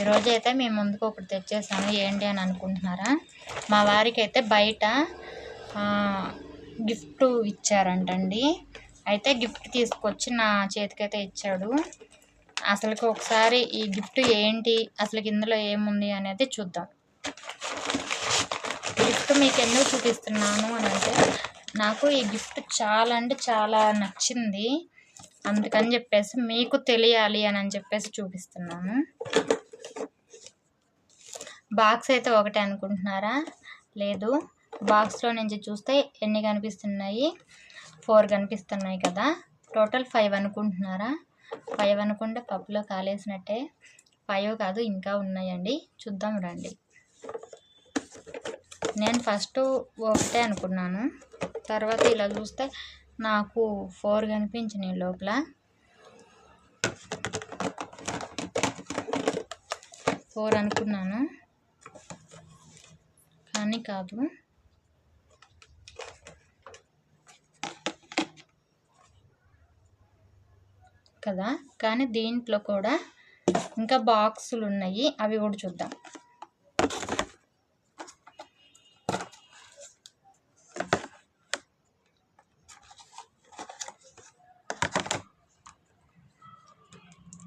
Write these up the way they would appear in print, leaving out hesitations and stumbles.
ఈరోజు అయితే మేము ముందుకు ఒకటి తెచ్చేసాను. ఏంటి అని అనుకుంటున్నారా? మా వారికి అయితే బయట గిఫ్ట్ ఇచ్చారంటండి. అయితే గిఫ్ట్ తీసుకొచ్చి నా చేతికైతే ఇచ్చాడు. అసలుకి ఒకసారి ఈ గిఫ్ట్ ఏంటి, అసలుకి ఇందులో ఏముంది అనేది చూద్దాం. గిఫ్ట్ మీకు ఎందుకు చూపిస్తున్నాను అని అంటే, నాకు ఈ గిఫ్ట్ చాలా అంటే చాలా నచ్చింది. అందుకని చెప్పేసి మీకు తెలియాలి అని చెప్పేసి చూపిస్తున్నాను. బాక్స్ అయితే ఒకటే అనుకుంటున్నారా? లేదు, బాక్స్లో నుంచి చూస్తే ఎన్ని కనిపిస్తున్నాయి? 4 కనిపిస్తున్నాయి కదా. టోటల్ 5 అనుకుంటున్నారా? 5 అనుకుంటే పప్పులో కాలేసినట్టే. 5 కాదు, ఇంకా ఉన్నాయండి. చూద్దాం రండి. నేను ఫస్ట్ ఒకటే అనుకున్నాను. తర్వాత ఇలా చూస్తే నాకు 4 కనిపించినాయి లోపల. 4 అనుకున్నాను కానీ కాదు. కదా, కానీ దీంట్లో కూడా ఇంకా బాక్సులు ఉన్నాయి. అవి కూడా చూద్దాం.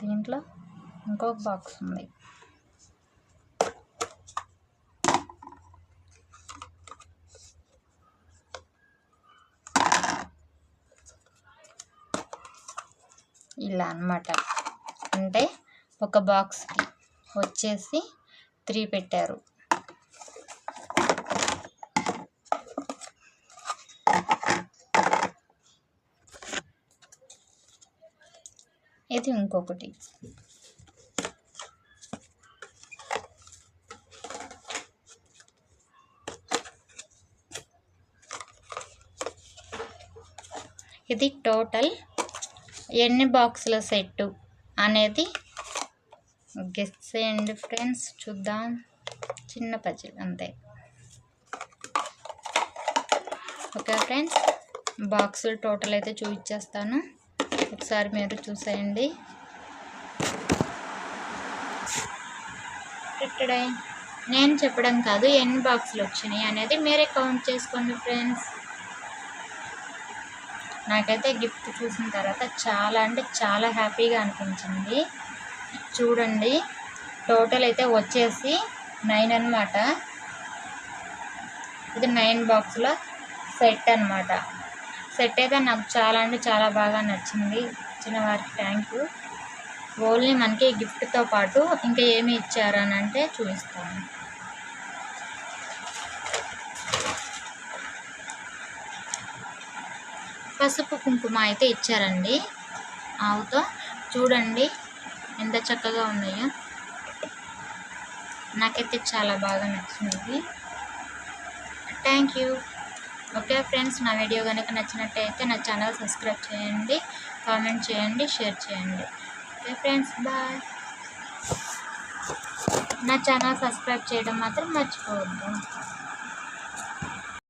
దీంట్లో ఇంకొక బాక్స్ ఉంది. ఇలా అన్నమాట. అంటే ఒక బాక్స్కి వచ్చేసి 3 పెట్టారు. ఇది ఇంకొకటి. ఇది టోటల్ ఎన్ని బాక్సుల సెట్టు అనేది గెస్ చేయండి ఫ్రెండ్స్. చూద్దాం. చిన్న పజిల్ అంతే. ఓకే ఫ్రెండ్స్, బాక్సులు టోటల్ అయితే చూపించేస్తాను. ఒకసారి మీరు చూసేయండి. నేను చెప్పడం కాదు, ఎన్ని బాక్సులు వచ్చినాయి అనేది మీరే కౌంట్ చేసుకోండి ఫ్రెండ్స్. నాకైతే గిఫ్ట్ చూసిన తర్వాత చాలా అంటే చాలా హ్యాపీగా అనిపించింది. చూడండి, టోటల్ అయితే వచ్చేసి 9 అన్నమాట. ఇది 9 బాక్సుల సెట్ అన్నమాట. సెట్ అయితే నాకు చాలా అంటే చాలా బాగా నచ్చింది. ఇచ్చిన వారికి థ్యాంక్ యూ. ఓన్లీ మనకి గిఫ్ట్తో పాటు ఇంకా ఏమి ఇచ్చారు అని అంటే చూపిస్తాను. పసుపు కుంకుమ అయితే ఇచ్చారండి ఆవుతో. చూడండి ఎంత చక్కగా ఉన్నాయో. నాకైతే చాలా బాగా నచ్చింది. Thank you. ఓకే ఫ్రెండ్స్, నా వీడియో కనుక నచ్చినట్టయితే నా ఛానల్ సబ్స్క్రైబ్ చేయండి, కామెంట్ చేయండి, షేర్ చేయండి. Okay friends, bye. నా ఛానల్ సబ్స్క్రైబ్ చేయడం మాత్రం మర్చిపోవద్దు.